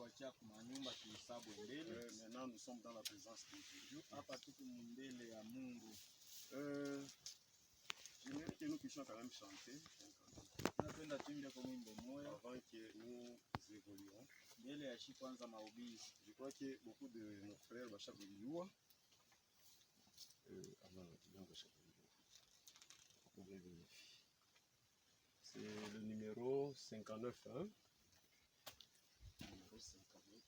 kuachia kwa nyumba tuhesabu mbele. Maintenant nous sommes dans la présence de Dieu. Hapa tuko mbele ya Mungu. J'aimerais que nous puissions quand même chanter Tunapenda tuimbe kwa mwimbo mmoja avant que nous évoluions. Mbele ya shi kwanza mahubiri. Je crois que beaucoup de nos frères bashaka kujua. C'est le numéro 59, hein? Numéro 59.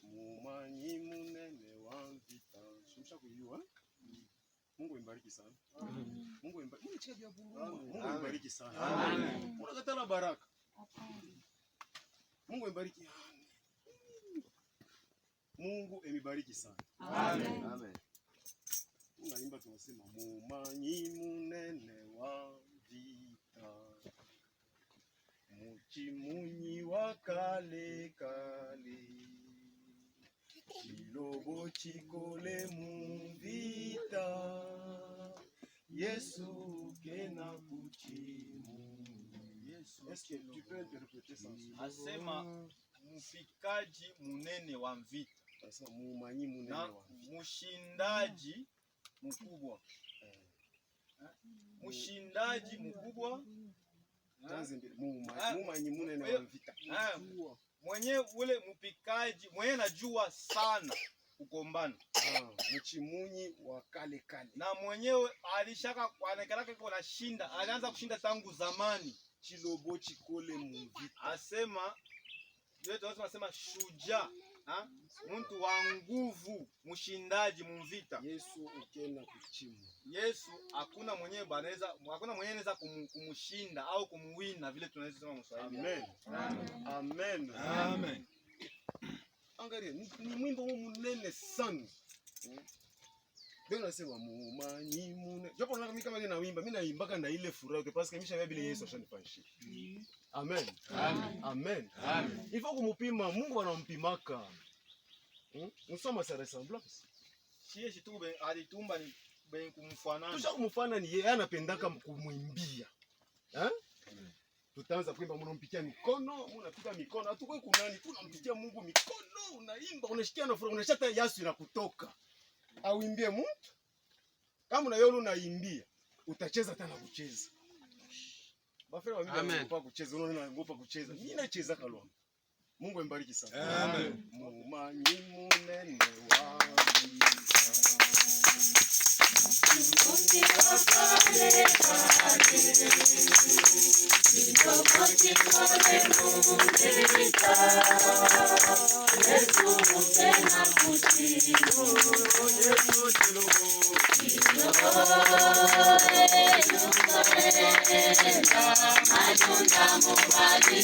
Mumanyi munene wa vita. Shumsha kujua, Mungu imbariki sana. Amen. Mungu imbariki sana. Amen. Unakatala baraka. Mungu imbariki. Mungu emibariki sana. Amen. Amen. Unaimba tunasema mumanyi munene wa vita. Muchimunyi wa kale kale. Kilobo chikole mu vita. Yesu kena kuchimu. Est-ce que tu peux interpréter ça? Asema mfikaji munene wa vita. Asema mumanyi munene wa vita. Mushindaji mkubwa. Mushindaji mkubwa. Mumanyi munene wa vita. Mwenye ule mpikaji, mwenye najua sana kugombana. Mchimunyi wa kale kale. Na mwenyewe alishaka anakalaka kwa shinda, alianza kushinda tangu zamani. Chilobo chikole mu vita. Asema ndio tunasema shujaa, mtu wa nguvu, mshindaji mvita. Yesu ukena kuchimu. Yesu hakuna mwenyewe anaweza kumshinda au kumwina vile tunaweza sema Mswahili. Amen. Amen. Amen. Angalia ni mwimbo munene sana. Ndio nasema mumanyi munene. Japo mimi kama ninaimba, mimi naimbaka na ile furaha parce que misha vile Yesu ashanipanshi. Amen. Amen. Amen. Amen. Il faut kumupima, Mungu anampimaka. Nous sommes à sa ressemblance. Sisi tu alitumba ni ben kumfanana. Tusha kumfanana ni yeye anapendaka kumwimbia. Tutaanza kuimba mnampikia mikono, mnapiga mikono. Hatukoi kunani, tunampikia Mungu mikono, unaimba, unashikia na furaha, unashata Yesu inakutoka. Auimbie mtu. Kama unayolo unaimbia, utacheza tena kucheza. Bafera wa Biblia wanaogopa kucheza, unaona wanaogopa kucheza. Mimi nacheza kalwa. Mungu ambariki sana. Amen. Mumanyi munene wa vita. Mumanyi wa kale kale. Kilobo chikole mu vita. Yesu ukena kuchimu. Yesu chilobo. Matunda mubariki.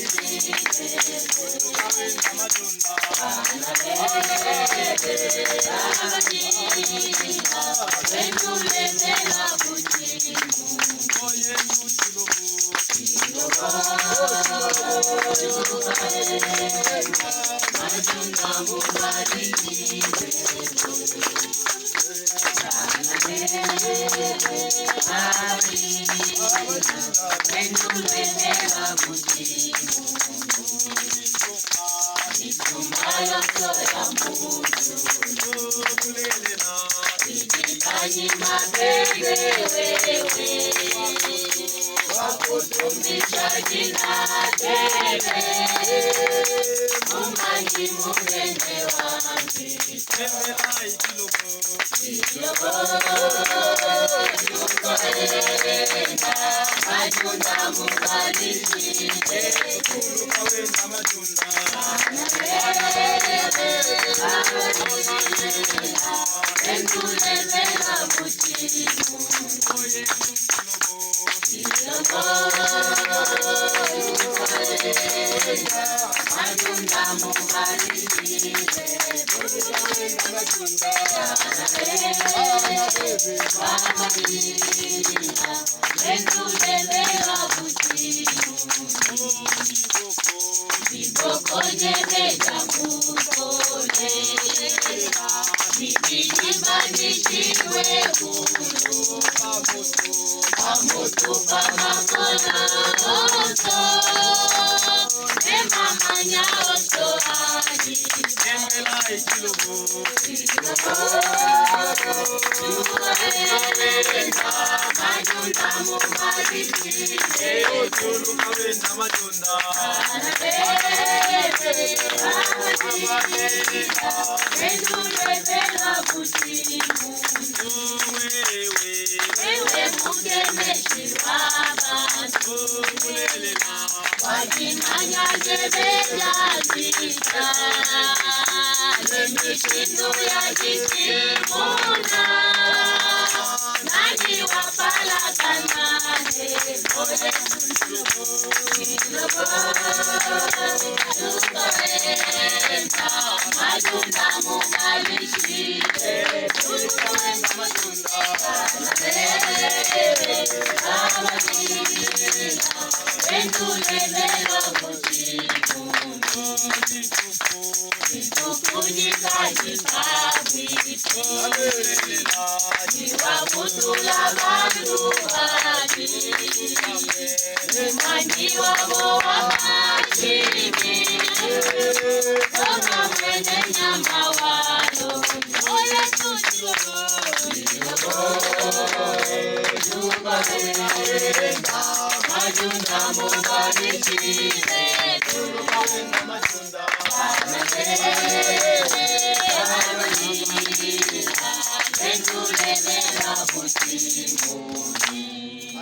Amoto pa makona oto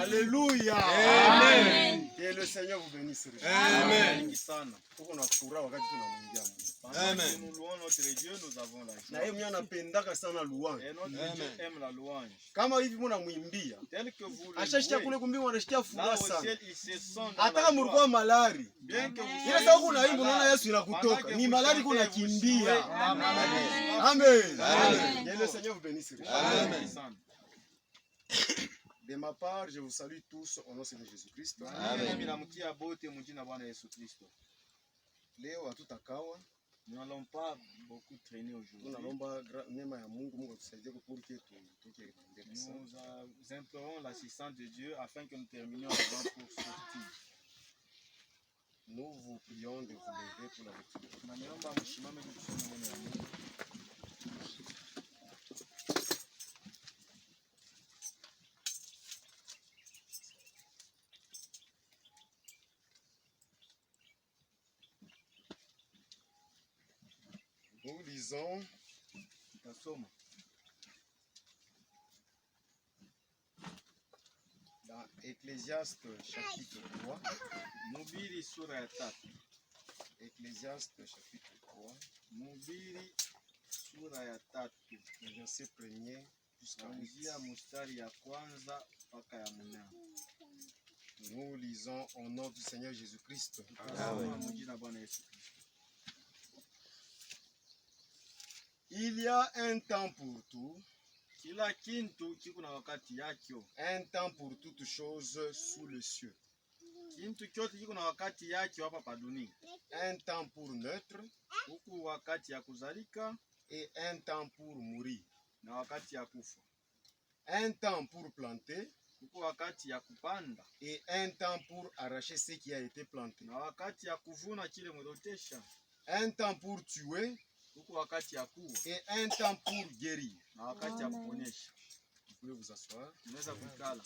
Alléluia. Amen. Que le Seigneur vous bénisse. Amen. Tuko na furaha wakati tunamwingia Mungu. Amen. Nous louons notre Dieu, nous avons la Na yeye mwenyewe anapendaka sana louange. Et notre Dieu aime la louange. Kama hivi mnamwimbia, Tel que vous le ashashikia louez, kule kumbia anashikia là furaha au sana. ciel, il se sent dans Hata la kama joie. mlikuwa malari. Bien que vous Ile soyez saa unaimba malade, unaona Yesu inakutoka. pendant que Ni vous malari chantez, kuna vous kimbia. jouez, la maladie. Amen. Amen. Que le Seigneur vous bénisse. Amen. De ma part, je vous salue tous au nom de Jésus-Christ. Amen. Namkia bote mjina Bwana Yesu Kristo. Leo hatutakawa, Nous n'allons pas beaucoup traîner aujourd'hui. tunaomba neema ya Mungu, Mungu atusaidie kupurike tutoke mbele sana. Nous implorons l'assistance de Dieu afin que nous terminions avant pour sortir. Nous vous prions de vous lever pour la lecture. Naomba mshimame tusome neno la Mungu. Nous lisons Tutasoma dans Ecclésiaste chapitre 3. Mhubiri sura ya 3. Ecclésiaste chapitre 3, Mhubiri sura ya 3. le verset 1er jusqu'à Kuanzia 8. mstari ya kwanza mpaka ya 8. Nous lisons au nom du Seigneur Jésus-Christ. Tutasoma mjina Bwana Yesu Kristo. Il y a un temps pour tout, Kila kintu kiko na wakati yakyo. un temps pour toutes choses sous le cieux. Kintu kyote kiko na wakati yakyo hapa pa dunia. Un temps pour naître Huku wakati ya kuzalika et un temps pour mourir. na wakati ya kufa. Un temps pour planter Huku wakati ya kupanda et un temps pour arracher ce qui a été planté. na wakati ya kuvuna kile mwelotesha. Un temps pour tuer Huku wakati ya kuwa et un temps pour guérir. na wakati ya kuponyesha. Vous pouvez vous asseoir. Unaweza kukala.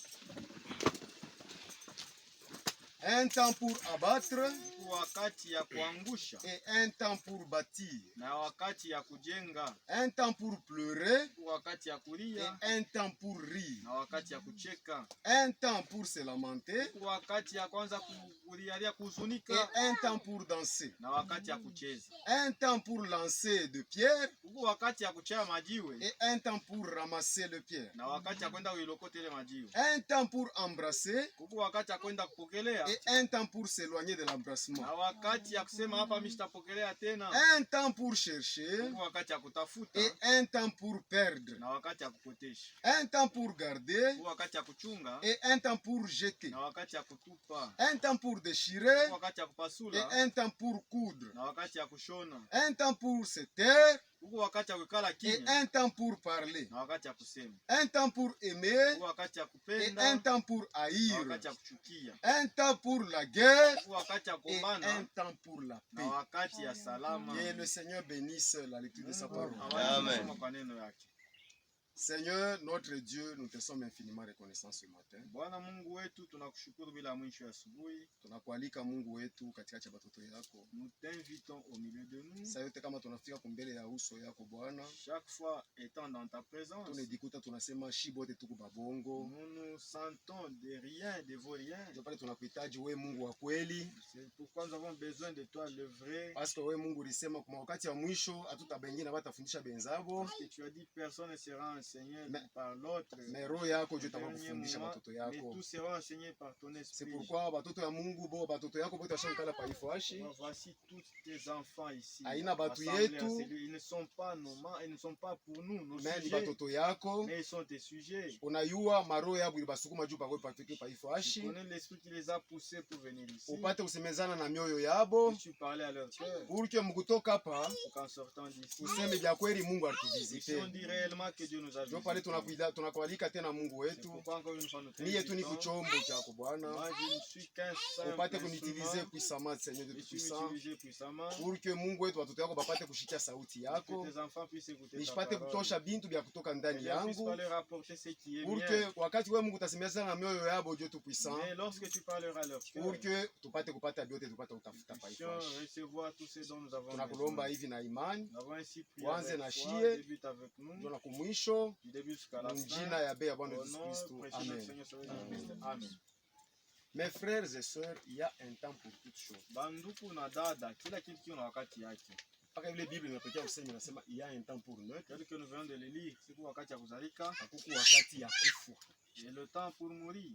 Un temps pour abattre Huku wakati ya kuangusha et un temps pour bâtir. na wakati ya kujenga. Un temps pour pleurer Huku wakati ya et kulia un temps pour rire. na wakati ya kucheka. Un temps pour se lamenter Huku wakati ya kwanza kulialia et kuhuzunika un temps pour danser. na wakati ya kucheza. Un temps pour lancer de pierres Huku wakati ya kuchea majiwe et un temps pour ramasser le pierre. na wakati ya kwenda kuilokota ile majiwe. Un temps pour embrasser Huku wakati ya kwenda kupokelea et un temps pour s'éloigner de l'embrassement. na wakati ya kusema hapa mimi sitapokelea tena. Un temps pour chercher Huku wakati ya kutafuta et un temps pour perdre. na wakati ya kupotesha. Un temps pour garder Huku wakati ya kuchunga et un temps pour jeter. na wakati ya kutupa. Un temps pour déchirer Huku wakati ya et kupasula un temps pour coudre. na wakati ya kushona. Un temps pour se taire Huku Huko wakati ya kukala et kimya. un temps pour parler, Na wakati ya kusema. un temps pour aimer Huko wakati ya et kupenda. un temps pour Na haïr, wakati ya kuchukia. un temps pour la guerre Huko wakati ya et kugombana. un temps pour la Na paix. wakati ya salama. Que le Seigneur bénisse la lecture de sa parole. Amen. Kwa neno yake. Seigneur, notre Dieu, nous te sommes infiniment reconnaissants ce matin. Bwana Mungu wetu tunakushukuru bila mwisho ya asubuhi. Tunakualika Mungu wetu katikati ya watoto yako. Nous t'invitons au milieu de nous. Saa yote kama tunafika kumbele ya uso yako Bwana, Chaque fois étant dans ta présence, tunajikuta tunasema shibote tuko babongo. nous nous sentons de rien, de vos rien. Ndio pale tunakuhitaji wewe Mungu wa kweli, C'est pourquoi nous avons besoin de toi, le vrai. parce que wewe Mungu ulisema kwa wakati wa mwisho hatutabengine batafundisha benzabo, Parce que tu as dit personne ne sera enseigné Mais- par l'autre. na roho yako ndio Au dernier itakufundisha moment, watoto mais yako. tous seront enseignés par ton C'est esprit. pourquoi watoto ya Mungu bo watoto yako bote washankala pa ifuashi. Voici tous tes enfants ici. Aina batu rassemblés à yetu. celui- Ils ne sont pas ils ne sont pas pour nous, nos Mais ni sujets, batoto yako mais ils sont tes sujets. unayua maroho yabo ilibasukuma juu pakwe patike pa Tu ifuashi, connais l'esprit qui les a poussés pour venir ici. upate kusemezana na mioyo yabo, Tu parlais à leur cœur. pour que mkutoka hapa Pour qu'en sortant d'ici, useme vya kweli Mungu ils alituvizite. ont dit réellement que Dieu nous a Ndio pale visités. tunakualika tena Mungu C'est wetu, pourquoi encore une fois nous niye tu ni t'invitons. kuchombo chako Bwana, Moi, je ne suis qu'un simple upate kunitilize instrument. puissamment Seigneur de Je suis puissant, utilisé puissamment pour que Mungu wetu watoto yako bapate kushikia sauti pour yako, que tes enfants puissent écouter ta nishipate parole. kutosha bintu vya kutoka Et ndani je ne puisse yangu, pas leur apporter ce qui est pour bien. que wakati wewe Mungu utasemezana na mioyo yabo Dieu tout puissant, Mais lorsque tu parleras à leur cœur, pour que tupate kupata vyote tupate utafuta nous pa puissions ifuashi. recevoir tout ce dont nous avons Tunakulomba besoin. hivi na imani, Nous avons ainsi prié Wanze avec na foi, shie, débute avec nous, ndio na kumwisho, du début jusqu'à la mjina fin. ya bei ya Bwana Au Yesu nom Kristo. précieux de notre Amen. Seigneur Sauveur Jésus-Christ. Amen. Mes frères et sœurs, il y a un temps pour toutes choses. Banduku na dada, kila kitu kina wakati yake. Mpaka ile Biblia inatokea kusema inasema il y a un temps pour naître, Tel que nous venons de le lire, siku wakati ya kuzalika hakuku wakati ya kufa. et le temps pour mourir.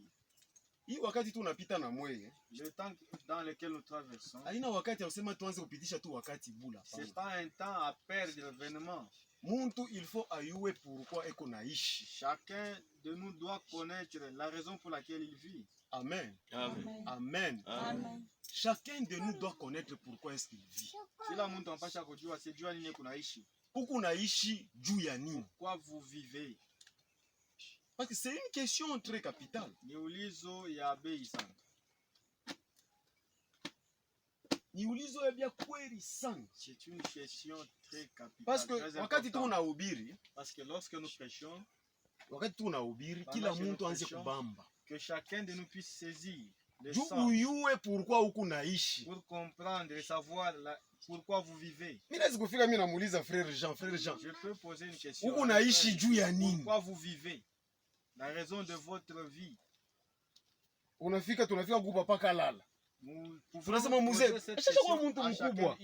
Hii wakati tu unapita na mweye, Le temps dans lequel nous traversons, haina wakati ya kusema tuanze kupitisha tu wakati bula. c'est Hapana. pas un temps à perdre l'événement. Muntu il faut ayue pourquoi eko naishi. Chacun de nous doit connaître la raison pour laquelle il vit. Amen. Amen. Amen. Amen. Chacun de nous doit connaître pourquoi est-ce qu'il vit. Kila mtu anapasha kujua sijua nini kunaishi. Huku naishi juu ya nini? Quoi vous vivez? Parce que c'est une question très capitale. Ni ulizo ya bei sana. Ni ulizo ya bia kweli sana. C'est une question très capitale. Parce que très wakati tu importante. unahubiri, Parce que lorsque nous prêchons, wakati tu unahubiri, Pendant kila que nous mtu anze prêchons, kubamba. que chacun de nous puisse saisir le Juu sens uyue pourquoi huku naishi. pour comprendre et savoir pourquoi vous vivez. Mimi naweza kufika mimi namuuliza frère Jean, Je peux poser une question. huku à naishi frère. juu ya nini? Pourquoi vous vivez? La raison de votre vie. Tunafika kupa paka lala. Nous pouvons Tunasema poser mzee, cette acha kuwa question mtu à chacun. mkubwa.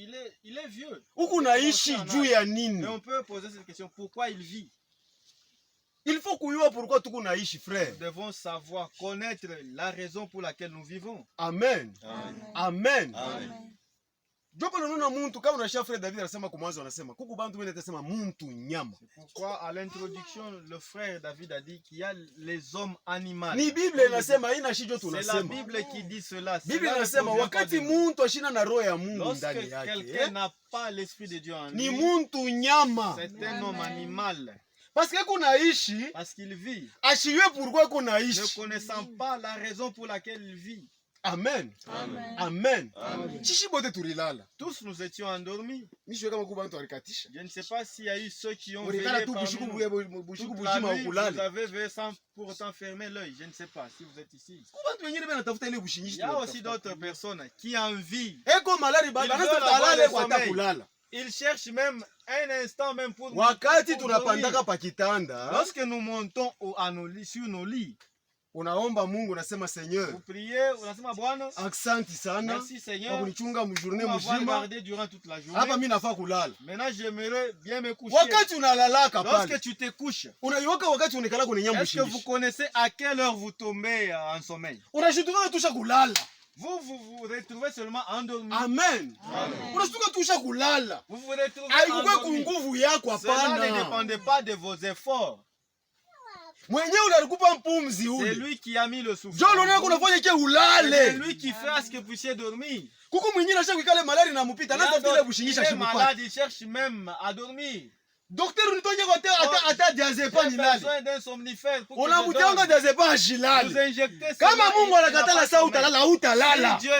Il est vieux. Huku naishi juu ya nini? Mais on peut poser cette question. Pourquoi il vit? Il faut kuyua pourquoi tuko naishi Nous frère. devons savoir, connaître la raison pour laquelle nous vivons. Amen. Amen. Amen. Amen. Jopo naona muntu kama unashia frère David anasema kwa mwanzo anasema kuku bantu wene atasema muntu nyama. C'est pourquoi à l'introduction, le frère David a dit qu'il y a les hommes animaux. Ni Biblia inasema haina shijo C'est la tunasema. Bible qui dit cela. Biblia Cela ne inasema provient pas wakati de nous. muntu ashina na roho ya Mungu Lorsque ndani yake, quelqu'un n'a pas l'esprit de Dieu en ni lui, muntu nyama. c'est un homme Amen. animal. Parce que kunaishi Parce qu'il vit, ashiwe pourquoi ne kunaishi. connaissant pas la raison pour laquelle il vit. Amen. Amen. Amen. Amen. Chishi bote tulilala. Tous nous étions endormis. Mishwe kama kuba bantu alikatisha. Je ne sais pas s'il y a eu ceux qui ont Ulikala veillé tu parmi bushiku nous. bushiku Toute la bushima nuit, vous ukulale. avez veillé sans pour autant fermer l'œil. Je ne sais pas si vous êtes ici. Kubantu wengine bana tafuta ile Il bushinyishi. y a aussi d'autres personnes qui envient. Eko malari baba Ils anasa veulent avoir talale le kwa sommeil. kulala. Ils cherchent même un instant même pour Wakati pour tunapandaka dormir. pa kitanda, Lorsque nous montons à nos lits, sur nos lits, unaomba Mungu unasema vous Seigneur, priez, unasema Bwana, asante sana merci kwa Seigneur kunichunga pour mjourne m'avoir mzima. gardé durant toute la Hapa journée. mimi nafaa kulala. Maintenant, j'aimerais bien me coucher. Wakati unalalaka Lorsque pale, tu te couches, unaiwaka wakati unikala kwenye nyambu est-ce que vous shingishi. connaissez à quelle heure vous tombez en sommeil? Unashituka tusha kulala. Vous retrouvez seulement endormi. Amen. Amen. Unashtuka tusha kulala. Vous vous retrouvez Haikukwe endormi. kunguvu yako Cela ne hapana. dépendait pas de vos efforts. Mwenyewe ule alikupa mpumzi C'est ule. lui qui a mis le souffle. Njoo unaona kunafanya ke C'est ulale. lui qui fait à ce que vous puissiez dormir. Kuku mwingine asha kuikale malari na mupita. Il y a Anaza vile d'autres- bushingisha il est shimupata. malade, il cherche même à dormir. Docteur unitoje kwa ata diazepam nilale. Besoin d'un somnifère pour On a mutianga diazepam ashilale. vous injecter. Kama Mungu anakatala saa utalala utalala. Si Dieu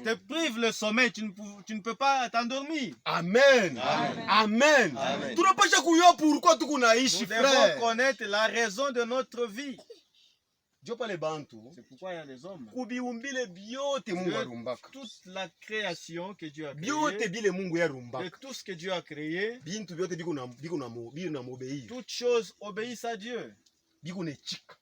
te prive le sommeil, tu ne peux pas t'endormir. Amen. Amen. Tunapasha kujua pourquoi tuko naishi Nous devons frère. connaître la raison de notre vie. Ndio pale bantu C'est pourquoi il y a les hommes. kubiumbile byote Mungu arumbaka. Toute la création que Dieu a Byote créée, bile Mungu de yarumbaka. tout ce que Dieu a créé, Bintu byote biko na mobeir. toutes choses obéissent à Dieu. Biko nechika.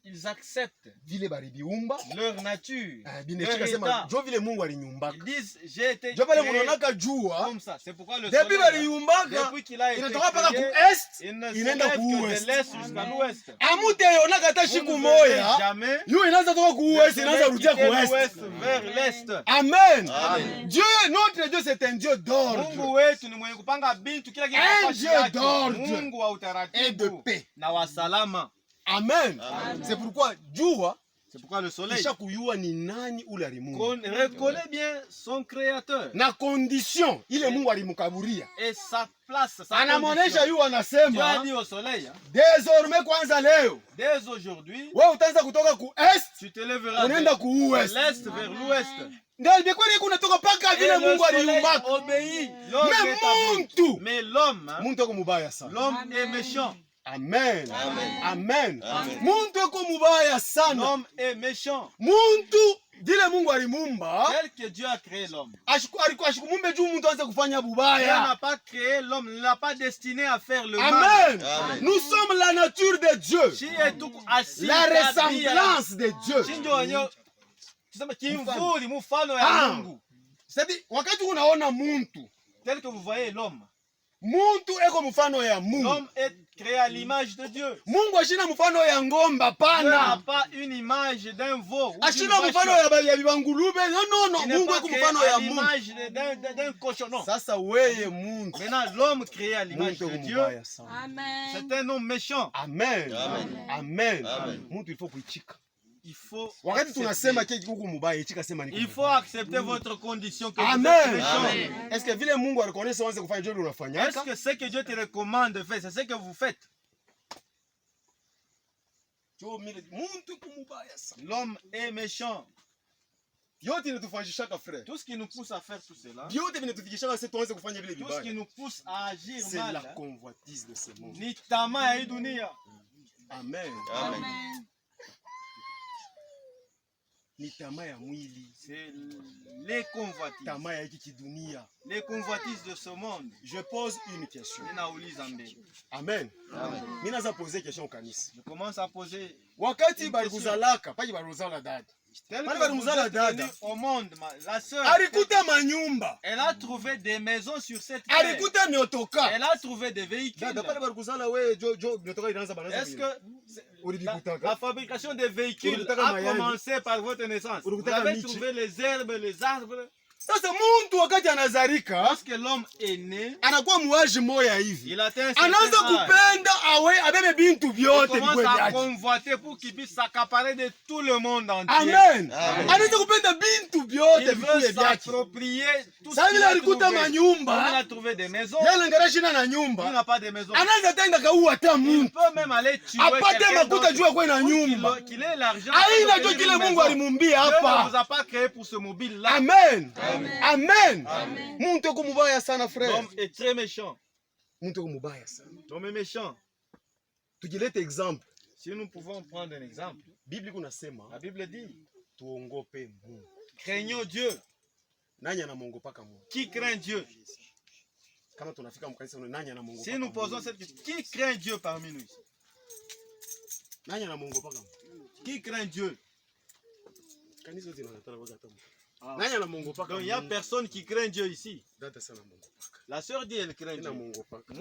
Ils acceptent Vile bari biumba. leur nature, Binechika leur sema état. jo vile Mungu alinyumbaka. Ils disent, j'ai été Ndio pale créé mnaonaka jua. comme ça. C'est pourquoi le Depuis soleil, baliumbaka depuis qu'il a été inatoka paka ku créé, est il ne se inaenda lève ku que de ouest. l'est jusqu'à l'ouest. Amute yonaka hata Vous siku ne verrez moya. jamais Yo inaanza toka ku le ouest soleil inaanza rudia quitter ku est. l'ouest vers l'est. Amen. Amen. Dieu, notre Dieu, c'est un Dieu d'ordre Mungu wetu ni mwenye kupanga bintu kila kitu Un nafasi Dieu yake. d'ordre Mungu wa et de utaratibu paix. na wa salama. Amen. C'est pourquoi jua C'est pourquoi le soleil kisha kuyua ni nani ule alimungu reconnaît bien son créateur na condition ile Mungu alimukaburia. et sa place, sa Anamonesha condition. yu Dieu a anasema dit au soleil, hein, désormais kwanza leo dès aujourd'hui, wewe utaanza kutoka ku est tu te lèveras unaenda de ku ouest. l'est vers l'ouest. Ndio ilikuwa ni kunatoka paka Et vile le Mungu soleil aliumbaka. obéit. L'homme Mais est à bout. muntu Mais l'homme, hein, muntu ako mubaya sana. l'homme est méchant. Amen. Amen. Amen. Muntu ako mubaya sana. L'homme est méchant. Muntu vile Mungu alimumba Tel que Dieu a créé l'homme. ashikumumbe juu muntu anze kufanya Dieu bubaya. n'a pas créé l'homme, il n'a pas destiné à faire le mal. Amen. Nous sommes la nature de Dieu. La ressemblance de Dieu. C'est-à-dire wakati unaona muntu Tel que vous voyez l'homme. muntu eko mfano ya Mungu. L'homme est créé à l'image de Dieu. Mungu ashina mfano ya ngomba Dieu n'a pana. pas une image d'un veau. Ou d'une Ashina vache. mfano ya bibangulube. Non, Il n'est Mungu pas eko créé mfano à ya Mungu. l'image d'un cochon. Non. Sasa weye muntu. Maintenant, l'homme créé à l'image Muntu de eko Dieu, mubaya sana. Amen. c'est un homme méchant. Amen. Amen. Muntu ilifo kuichika. Il faut Wakati tunasema accepter. keki huku mubaya ichika sema ni Il faut accepter votre condition que vous êtes Amen. méchant. Est-ce que vile Mungu alikonesa wanze kufanya job Est-ce unafanyaka? que ce que Dieu te recommande de faire, c'est ce que vous faites? Muntu kumubaya sana. L'homme est méchant. Yote inatufanyishaka frère. Tout ce qui nous pousse à faire tout cela, Vyote vinatufikishaka sisi tuanze kufanya vile tout ce qui vibaya. nous pousse à agir C'est la mal, convoitise de ce monde. ni tamaa ya hii dunia, Amen. Amen. Ni tamaa ya mwili, c'est les convoitises. tamaa ya hiki kidunia. Les convoitises de ce monde. Je pose une question. Ninauliza mbele. Amen. Mimi naanza poser question au kanisa. Je commence à poser. Wakati balikuzalaka, paji balikuzala dada. Tel Bali que bali vous muzala êtes dada. venu au monde, la sœur, Alikuta manyumba. elle a trouvé des maisons sur cette terre. Alikuta miotoka. Elle a trouvé des véhicules. Dada pale balikuzala wewe jo miotoka inaanza banaanza. Est-ce que Ulibikutaka? la fabrication des véhicules Ulibikutaka a mayani? commencé par votre naissance? Vous Ulibikutaka avez michi? trouvé les herbes, les arbres. Sasa muntu wakati anazarika Lorsque l'homme est né, anakuwa muaji moya hivi. il atteint un Anaanza certain âge. kupenda awe abebe bintu Il vyote commence vikwe à vyake. convoiter pour qu'il puisse s'accaparer de tout le monde entier. Amen. Anaanza kupenda bintu vyote Il vikwe veut vyake. s'approprier tout ce Sasa qu'il vile a alikuta trouvé. Comme il manyumba, a trouvé des maisons, yale ngara shina na il nyumba, n'a pas de maison. anaanza tenda kaua hata Il muntu. peut même aller tuer Apate quelqu'un makuta juu ya kuwa na d'autre nyumba. pour qu'il ait l'argent. Aina pour jo obtenir kile une Mungu maison. alimumbia Dieu ne vous hapa. a pas créé pour ce mobile-là. Amen. Amen. Muntu eko mubaya sana frère. L'homme est très méchant. Muntu eko mubaya sana. L'homme est méchant. Tujilete exemple. Si nous pouvons prendre un exemple, Biblia kunasema la Bible dit, tuongope Mungu. craignons Dieu. Nani anamwongopaka Mungu? Qui craint Dieu? Kama tunafika mkanisa nani anamwongopaka? Si nous posons cette question, qui craint Dieu parmi nous? Nani anamwongopaka Mungu? Qui craint Dieu? Kanisa zote wanataka kwanza hata Mungu. Nani anamwongopaka? Donc il n'y a personne qui craint Dieu ici. Dada sana mwongopaka. La sœur dit elle craint Dieu. Anamwongopaka.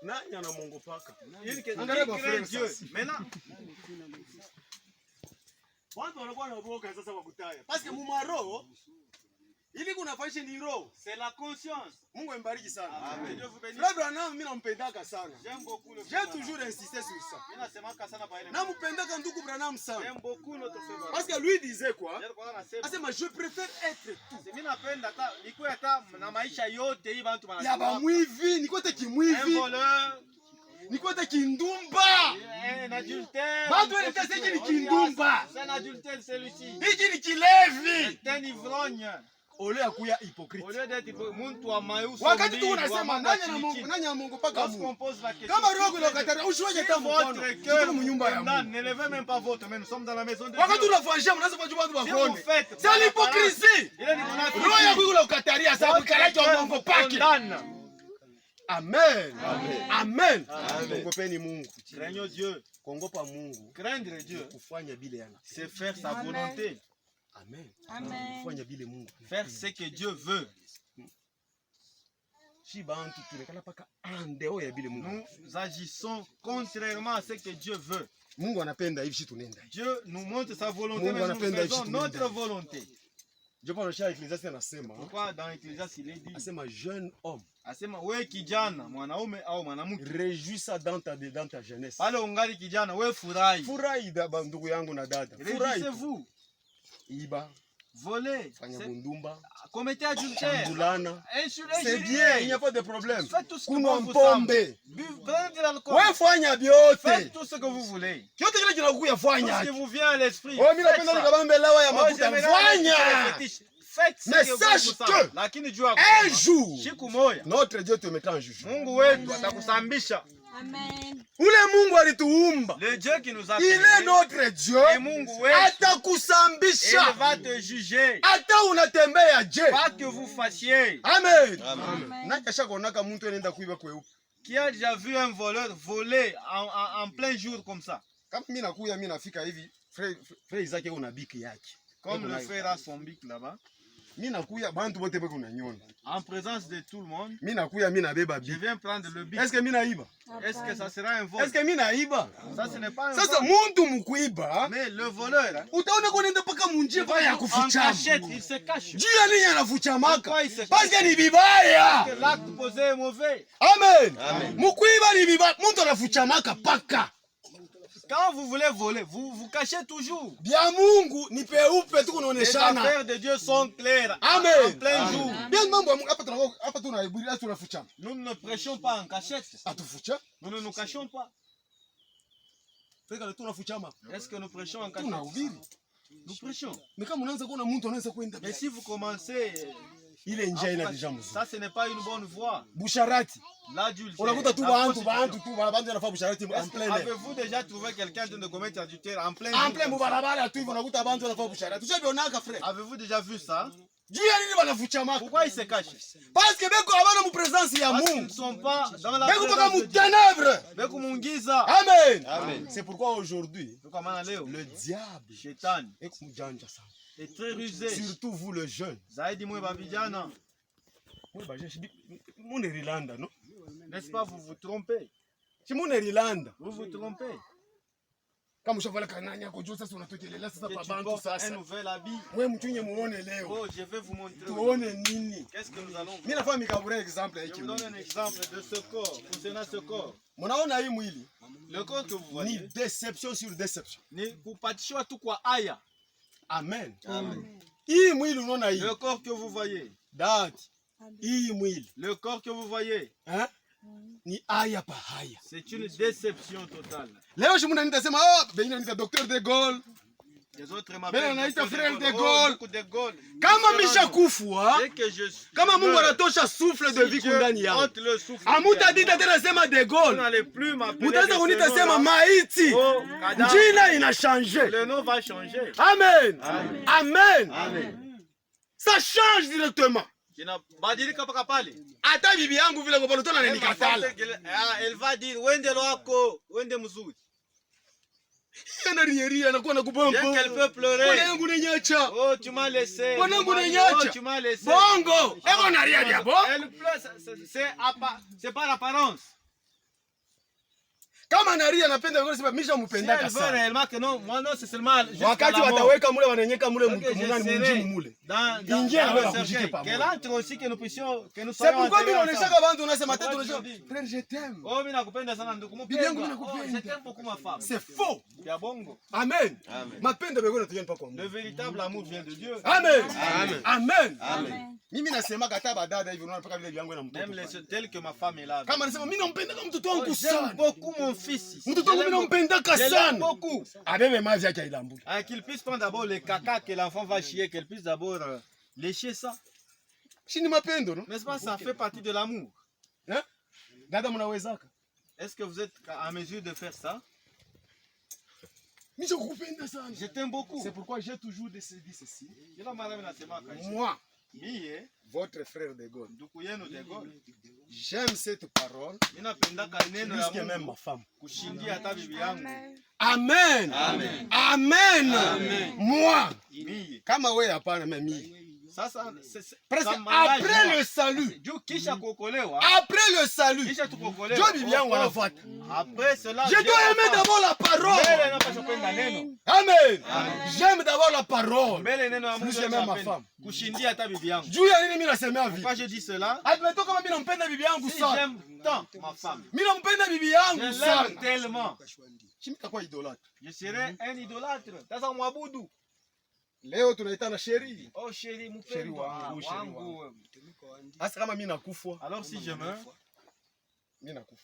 Nani anamwongopaka? Il qui Angalia craint frère Dieu. sasa. Maintenant, Watu wanakuwa na boka sasa wa kutaya. Parce que mumaro Ili kunafanyisha ni roho. C'est la conscience. Mungu ambariki sana. Amen. Dieu vous bénisse. Frère Branham mimi nampendaka sana. J'aime beaucoup le J'ai toujours insisté sur ça. Mimi nasemaka sana pa ile. Nampendaka ndugu Branham sana. J'aime beaucoup notre frère. Parce que lui disait quoi? Nasema Asema je préfère être tout. mimi napenda hata nikuwe hata na maisha yote hii watu Ya ba mwivi, nikote kimwivi. Un voleur. Nikote kindumba. Un adultère. Bado wanataka ni kindumba. C'est un adultère celui-ci. Hiki ni kilevi. C'est un ivrogne. Ole ya kuya hypocrite. Au lieu d'être mtu wa mayuso. Wakati tu unasema nani na Mungu paka Mungu. Kama roho lokataria usiwaje hata mkono. Tuko mnyumba ya Mungu. Ne levez même pas votre main, nous sommes dans la maison de Dieu. Wakati unafanyia mnaanza kujua watu wakone. C'est C'est l'hypocrisie. Roho ya kuiko lokataria sababu kalacho Mungu paki. Amen. Amen. Kuogopeni Mungu. Craignons Dieu. Kuogopa Mungu. Craindre Dieu. Kufanya bila yana. C'est faire sa volonté. Amen. Amen. Kufanya bila Mungu. Faire ce que Dieu veut. Shi bantu tunekala paka andeo ya bila Mungu. Nous agissons contrairement à ce que Dieu veut. Mungu anapenda hivi, si tunenda. Dieu nous montre sa volonté, Mungu mais nous anapenda faisons hivi, notre tunenda. volonté. Je parle chez Ecclésiaste anasema. Pourquoi dans l'Ecclésiaste il est dit, Asema jeune homme. asema wewe kijana, mwanaume au mwanamke, Réjouis-toi dans ta jeunesse. pale ungali kijana, wewe furahi. Furahi dada ndugu yangu na dada. Furahi. Réjouissez-vous. Iba, Volez. fanya bundumba, Commettez adultère. ambulana. Insulez. C'est bien, il n'y a pas de problème. Faites tout ce que Kunywa vous pombe. Prenez de l'alcool. Wewe fanya vyote. Faites tout ce que vous voulez. Kyote kile kinakuya Tout ce fanya. qui vous vient à l'esprit. Oh, mimi napenda nikabambe lawa ya mafuta fanya. Faites ce Mais que sache vous que savez. Lakini jua un jour, siku moja notre Dieu te mettra en jugement. Mungu wetu atakusambisha. Amen. Ule Mungu alituumba. Le Dieu qui nous a Il est créés, notre Dieu. et Mungu wetu, Atakusambisha. il va te juger. Hata unatembea je. Pas que vous fassiez. Amen. Amen. Nakasha kuonaka mtu anaenda kuiba kweupe. Qui a déjà vu un voleur voler en plein jour comme ça? Kama mimi nakuya mimi nafika hivi, frère Isaac una biki yake. Comme le frère a son bic là-bas. Mimi nakuya bantu bote beko unanyona. En présence de tout le monde, Mimi nakuya mimi nabeba je bic. viens prendre le bic. Est-ce que mimi naiba? Est-ce que ça sera un vol? Est-ce que mimi naiba? Ça, ce n'est pas un Sasa vol. muntu mkuiba, Mais le voleur, hein, utaona kunaenda paka munjia il va ya en kufichama. cachette, il se cache. Juu ya nini anafuchamaka? Pourquoi il se cache? Parce que ni vibaya. Que l'acte posé est mauvais. Amen. Mkuiba ni vibaya. Muntu anafuchamaka paka. Quand vous voulez voler, vous vous cachez toujours. Bia Mungu ni peupe tu Les kunaoneshana. affaires de Dieu sont claires. Amen. En plein jour. Bien mambo ya Mungu hapa tunaiburi tunafuchama. Nous ne prêchons pas en cachette. Atufucha? Nous ne nous cachons pas. Fika tunafuchama. Est-ce que nous prêchons en cachette? Tunahubiri. Nous prêchons. Ni kama unaanza kuona mtu anaanza kwenda. Mais si vous commencez, Ile njia ina deja mzuri. ça ce n'est pas une bonne voie. Busharati. L'adultère. Unakuta tu la bantu prostitution. wanafanya busharati en Est-ce que- plein air. Avez-vous déjà trouvé quelqu'un de commettre adultère en plein En jour? plein mubarabara tu hivi unakuta bantu wanafanya busharati. Ushabionaka frère. Avez-vous déjà vu ça? Juu ya nini wanafuchamaka? Pourquoi ils se cachent? Parce que beko abana mu presence ya Parce qu'ils Mungu. ne sont pas dans la Beko paka présence mu de Dieu. ténèbres. Beko mungiza. Amen. C'est pourquoi aujourd'hui Kwa maana leo le diable shetani est mjanja sana. est très rusé. Surtout vous les jeunes. Zaidi mwe babijana. Mwe bajeshi mune Rilanda no? N'est-ce pas, vous vous trompez? Si mune Rilanda. Vous vous trompez. Kama ushavala kananya yako juu sasa unatokelela sasa Que pa tu bantu portes un sasa. nouvel habit. Mwe mchunye muone leo. Oh, je vais vous montrer. Tuone nini? Qu'est-ce que nous allons Mimi voir? nafanya mikabura exemple Je hiki. vous donne un exemple de ce corps. Concernant ce corps. Mnaona hii mwili? Le corps que vous Ni voyez, deception sur deception. ni kupatishwa tu kwa aya. Amen. Amen. Hii mwili unaona hii? Le corps que vous voyez, Dati. Hii mwili. le corps que vous voyez, Hein? Ni aya pa haya. c'est une déception totale. Leo shimuna nitasema oh, bengine nita Dr. De Gaulle. Les autres Bena m'appellent naita Dr. frère de Oh, Gaulle. beaucoup de Gaulle. Kama misha kufwa, Dès que je suis kama Mungu meurs, anatosha souffle de vie Dieu kundani yao. ôte le souffle. Amutadita tena sema De Vous Gaulle. n'allez plus m'appeler. Mutaanza de ce kunita sema nom-là. maiti. Oh, cadavre. Jina ina changer. Le nom va changer. Amen. Amen. Amen. Amen. Ça change directement. Kinabadilika mpaka pale. Hata bibi yangu vile ngopolo tona nikatala. Elle va dire wende lwako, wende mzuri. Yana rieria anakuwa na kubomba. Bien qu'elle peut pleurer. Bwana yangu ni nyacha. Oh, tu m'as laissé. Mwanangu ni Oh, nyacha. tu m'as laissé. Bongo. Eko na ria dia bo. Elle pleure, c'est par apparence. Kama Nari anapenda wewe sema misha Si mpendaka elle veut sana. réellement que non, moi non, c'est seulement jusqu'à Wakati la mort. wataweka mule wananyeka mule Donc, munani je munjini serai mule. dans Ingia na le wewe cercueil. kujike pamoja. Qu'elle entre aussi, que nous puissions, que nous C'est soyons pourquoi mimi enterrés naoneshaka bantu unasema tatu Pourquoi unasema tu dis? frère je t'aime. Oh, mimi nakupenda sana ndugu. Bibi yangu Mpendwa. Oh, nakupenda. je t'aime beaucoup ma femme. C'est faux. Ya bongo. Amen. Mapendo bego natujeni pa kwa Le Mungu. véritable amour vient de Dieu. Amen. Amen. Amen. Mimi nasema kata badada hivi unaona mpaka vile vyangu na Même mtoto. tel que ma femme est là. Kama anasema mimi nampenda kama mtoto Oh, wangu j'aime sana. beaucoup mon fils. Mtoto wangu mimi nampendaka Je l'aime sana. beaucoup. Abebe mavi yake ailambu. Hein, qu'il puisse prendre d'abord le caca que l'enfant va chier, qu'elle puisse d'abord lécher ça. Si ni mapendo no? N'est-ce pas, ça fait partie de l'amour. Eh? Dada mnawezaka? Est-ce que vous êtes en mesure de faire ça? Mimi nakupenda sana. Je t'aime beaucoup. C'est pourquoi j'ai toujours décidé ceci. Kila mara mimi nasema kaisi. Moi, Mie, votre frère de God, ndugu yenu de Gaulle. j'aime cette parole Mimi napendaka neno plus ya que même Mungu ma femme. kushindia hata bibi yangu. Amen. Amen. Amen. Amen. Moi, Mie. kama wewe hapana mimi. Sasa Presque ça m'engage après moi. le salut. Juu kisha kuokolewa, Après le salut. kisha tukokolewa. Ndio bibi yangu anafuata. Après cela, Je dois aimer d'abord la Mbele parole. napaswa kupenda neno. Amen. J'aime d'abord la parole. Mbele neno ya Mungu Plus que même ma napenda. femme. Kushindia hata bibi yangu. Juu ya nini mimi nasemea hivi? Pourquoi je dis cela? Admettons kama mimi nampenda bibi yangu Si sana. j'aime tant ma femme, Mimi nampenda bibi je yangu l'aime sana. tellement, Chimi takuwa idolâtre. je serai un idolâtre. Sasa mwabudu. Leo tunaitana sheri. Oh chérie, Chérie mpendwa wangu, chérie wangu. Hasa kama mimi nakufa, Alors si je meurs, mimi nakufa.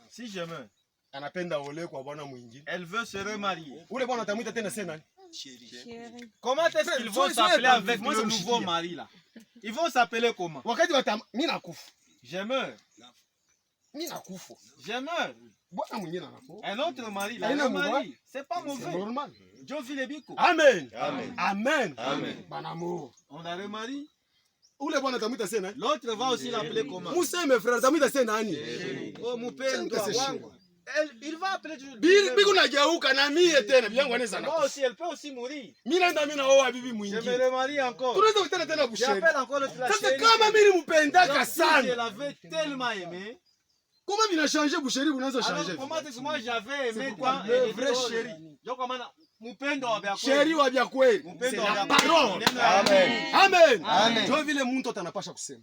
si je meurs, Anapenda ole kwa bwana mwingine. elle veut se remarier. Ule bwana atamwita tena sasa nani? Comment est-ce qu'ils vont Soyez s'appeler attentifs, avec moi, le ça me nouveau chie. mari là? Ils vont s'appeler comment? Wakati mimi nakufa. Je meurs, Mimi nakufa. je meurs. Bwana mwingine anakufa. Un autre mari là, Aïna un Mouba. mari. C'est pas C'est mauvais. normal. Dieu vit les bicos. Amen. Amen. Amen. Amen. Mon amour. On a remarié. Ule bwana atamwita sasa nani? L'autre va aussi l'appeler comment? Museme frère atamwita sasa nani? Oh mpendwa C'est wangu. Il va appeler toujours. Biku nageuka na mie tena bibi yangu anaweza Moi na. aussi, elle peut aussi mourir. Mimi naenda mimi naoa bibi Je me mwingine. remarie encore. Tunaweza kutana tena kusheri. J'appelle encore l'autre la Sasa chérie. kama mimi mpendaka Donc, si je sana. l'avais tellement aimé. Comment vina changer busheri bunaanza Alors changer? comment est-ce que moi j'avais aimé pourquoi tant le et vrai oh, chéri. Donc comment mpendo wa vya Sheri wa vya kweli. C'est la parole. Amen. Amen. Ndio vile mtu atanapasha kusema.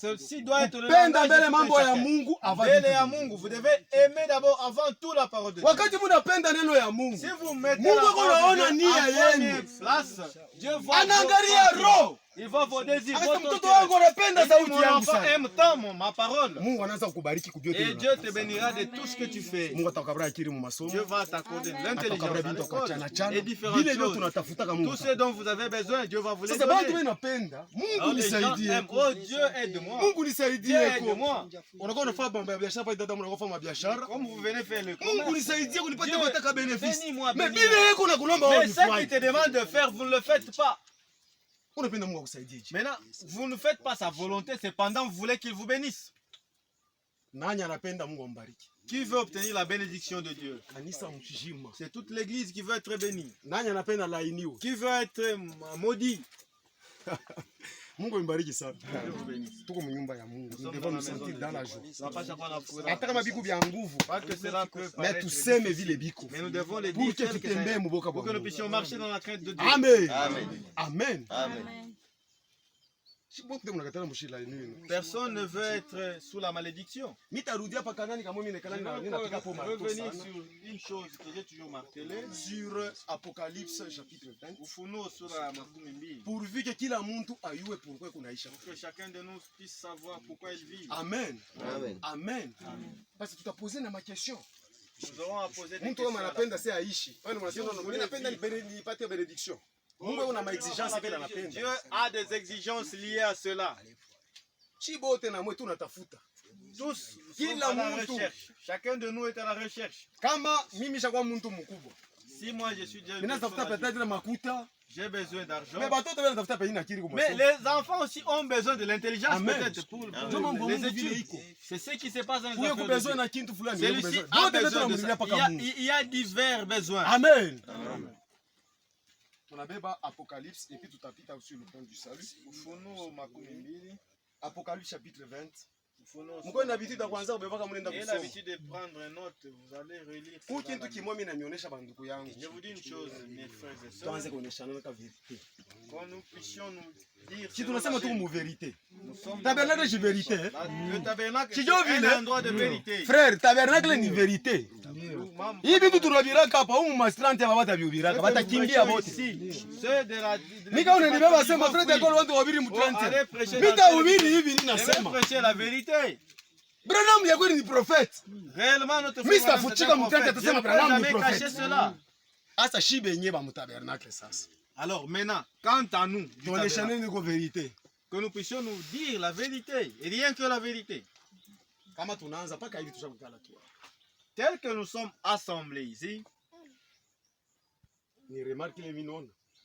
Ceci doit être le Penda langage mbele de mambo ya chacun. Mungu avant Mbele vitu ya vingine. Mungu, vous devez aimer d'abord avant tout la parole de Dieu. Wakati mnapenda neno ya Mungu, Si vous mettez Mungu la ako parole naona de Dieu nia en yenu. première place, Dieu voit anaangalia vos roho. Il voit vos désirs, Akasema votre mtoto cœur. wangu anapenda Il dit, sauti mon yangu enfant sana. aime tant ma parole. Mungu anaanza kukubariki kujua Et tena. Dieu te bénira de tout ce que tu fais. Mungu atakabra akili mu masomo. Dieu va t'accorder Atakabra l'intelligence à bintu akachana l'école chana. et différentes Vile vile choses. tunatafuta kama Tout Mungu. ce dont vous avez besoin, Dieu va vous les Sasa bantu donner. wewe napenda. Mungu Alors, les gens nisaidie. aiment. Oh Dieu, aide-moi. Mungu Dieu, nisaidie. aide-moi. Unakuwa unafanya mambo ya biashara pale dada mnakuwa fanya biashara. Comme vous venez faire le Mungu commerce. nisaidie kunipatia Dieu, mataka bénéfice. bénis-moi, Mais bénis-moi. vile yako nakulomba wewe Mais ce qu'il unifanye. te demande de faire, vous ne le faites pas. Unapenda Mungu akusaidie. Maintenant, vous ne faites pas sa volonté, cependant, vous voulez qu'il vous bénisse. Nani anapenda Mungu ambariki? Qui veut obtenir la bénédiction de Dieu? Kanisa mshijima. C'est toute l'église qui veut être bénie. Nani anapenda lainiwe? Qui veut être maudit? Mungu ambariki sana. Dieu vous bénisse. Tuko mnyumba ya Mungu. Nous sommes devons dans nous la maison sentir de dans Dieu. la joie. Ça va pas chaque fois la foudre. Hata kama biku vya nguvu. Pas que cela peut Mais paraître tuseme difficile. vile biko. Mais nous devons les Pour dire que tel que tutembee c'est, muboka pour bwa que nous Mungu. puissions marcher dans la crainte de Dieu. Amen. Amen. Amen. Amen. Sibote mnakatana mshila yenu. Personne ne veut être sous la malédiction. Mitarudia hapa kanani kama mimi Je nekana vais nina pika po encore marteau revenir sana. sur une chose que j'ai toujours martelée. Sur Apocalypse chapitre 20. Ufunuo sura makumi mbili. Pourvu que kila mtu ayue pourquoi kunaisha. Pour que chacun de nous puisse savoir pourquoi il vit. Amen. Amen. Amen. Parce que tutaposer na ma question. Nous aurons à poser des Mtu questions. kama anapenda si aishi. Wewe unasema mimi napenda nipate benediction. Mungu una ma exigence bila Dieu anapenda. a des exigences liées à cela. Chibote na mwetu unatafuta. Tous nous Kila sommes à la mtu. recherche. Chacun de nous est à la recherche. Kama mimi shakuwa mtu mkubwa. Si moi je suis déjà une Mimi natafuta personne âgée, peut-être makuta. j'ai besoin d'argent. Mais batoto bana tafuta pe ina akili Mais kumasa. les enfants aussi ont besoin de l'intelligence Amen. peut-être pour Ndio mambo les Mungu vile études. iko. C'est ce qui se passe dans les Kuye affaires de kubezoa Dieu. na kintu fulani. Celui-ci Yote a yote besoin de tunamrudia ça. paka Mungu. Il y a divers besoins. Amen. Tunabeba Apocalypse et puis tutapita sur le point du salut. Ufunuo makumi mbili. Apocalypse chapitre 20. Mko na habitude ya kwanza ubebaka mnaenda kusoma. Et l'habitude de prendre note, vous allez relire. Pour kitu kimoja mimi nanionyesha banduku yangu. Je vous dis une chose, mes frères et sœurs. Tuanze kuoneshana kwa vérité. Quand nous puissions nous dire. Si tunasema tu mu vérité. Nous Tabernacle c'est vérité. Le tabernacle c'est un endroit de vérité. Frère, tabernacle ni vérité. Hivi vitu tunabiraka hapa huko mastrante hapa batabiubiraka batakimbia wote. Ceux de la Mika unanibeba sema frère de watu wabiri mutrante. Mika ubiri hivi ninasema. Prêcher la vérité. Branham ya kweli ni prophète. Réellement notre frère. Mr. Fuchika mutrante atasema Branham ni prophète. Cacher cela. Asa shibe yenyewe ba mutabernacle sasa. Alors maintenant, quant à nous, tuoneshane ni kwa vérité. Que nous puissions nous dire la vérité et rien que la vérité. Kama tunaanza paka hivi tushakukala tu. Tel que nous sommes assemblés ici,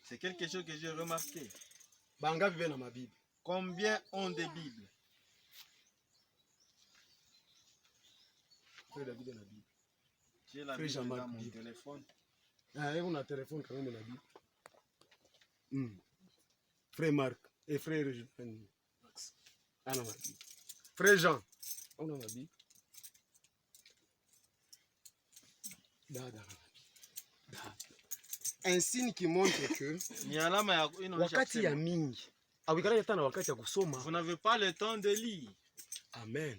c'est quelque chose que j'ai remarqué. Combien ont des Bibles? J'ai la Bible dans mon téléphone. On a téléphone quand même la Bible. Frère Marc et frère Max. Frère Jean, on a la Bible. Un signe qui montre que wakati ya mingi awikala tena wakati ya kusoma. Vous n'avez pas le temps de lire. Amen.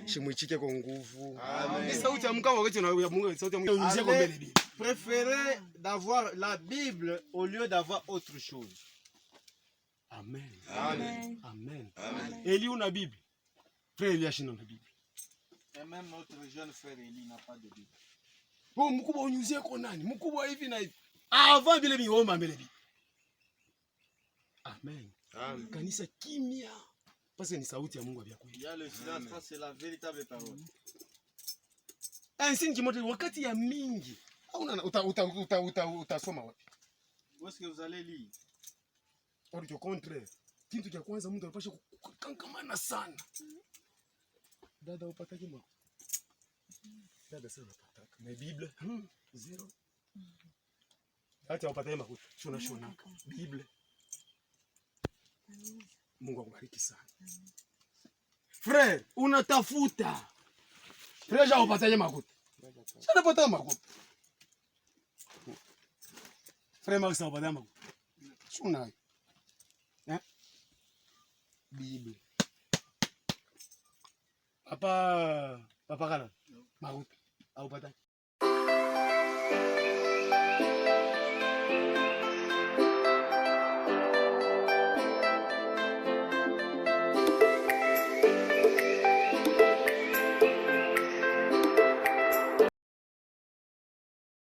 Shimuichike kwa nguvu. Amen. Sauti ya Mungu wakati ya Mungu sauti ya Mungu. Préférez d'avoir la Bible au lieu d'avoir autre chose. Amen. Amen. Amen. Amen. Eli una Bible. Frère Eliashi na Bible. Et même notre jeune frère Eli n'a pas de Bible. Bon, mkubwa unyuzie kwa nani? Mkubwa hivi na hivi. Avant vile miomba mbele bi. Amen. Amen. Kanisa kimya. Parce que ni sauti ya Mungu ya kweli. Il y a le silence, ça c'est la véritable parole. Un signe qui montre wakati ya mingi. Utasoma wapi? Où est-ce que vous allez lire? Au contraire. Kitu cha kwanza mtu anapaswa kukangamana sana. Dada upatake mwa. Dada sana pataka. Na Bible zero. Hata wapataye makuta. Shona. Bible. Mungu akubariki sana. Frère, unatafuta. Frère, ja upataye makuta. Sana pata makuta. Frère, Max upataye makuta. Shona. Bible. Papa kala. Makuta. Au pata.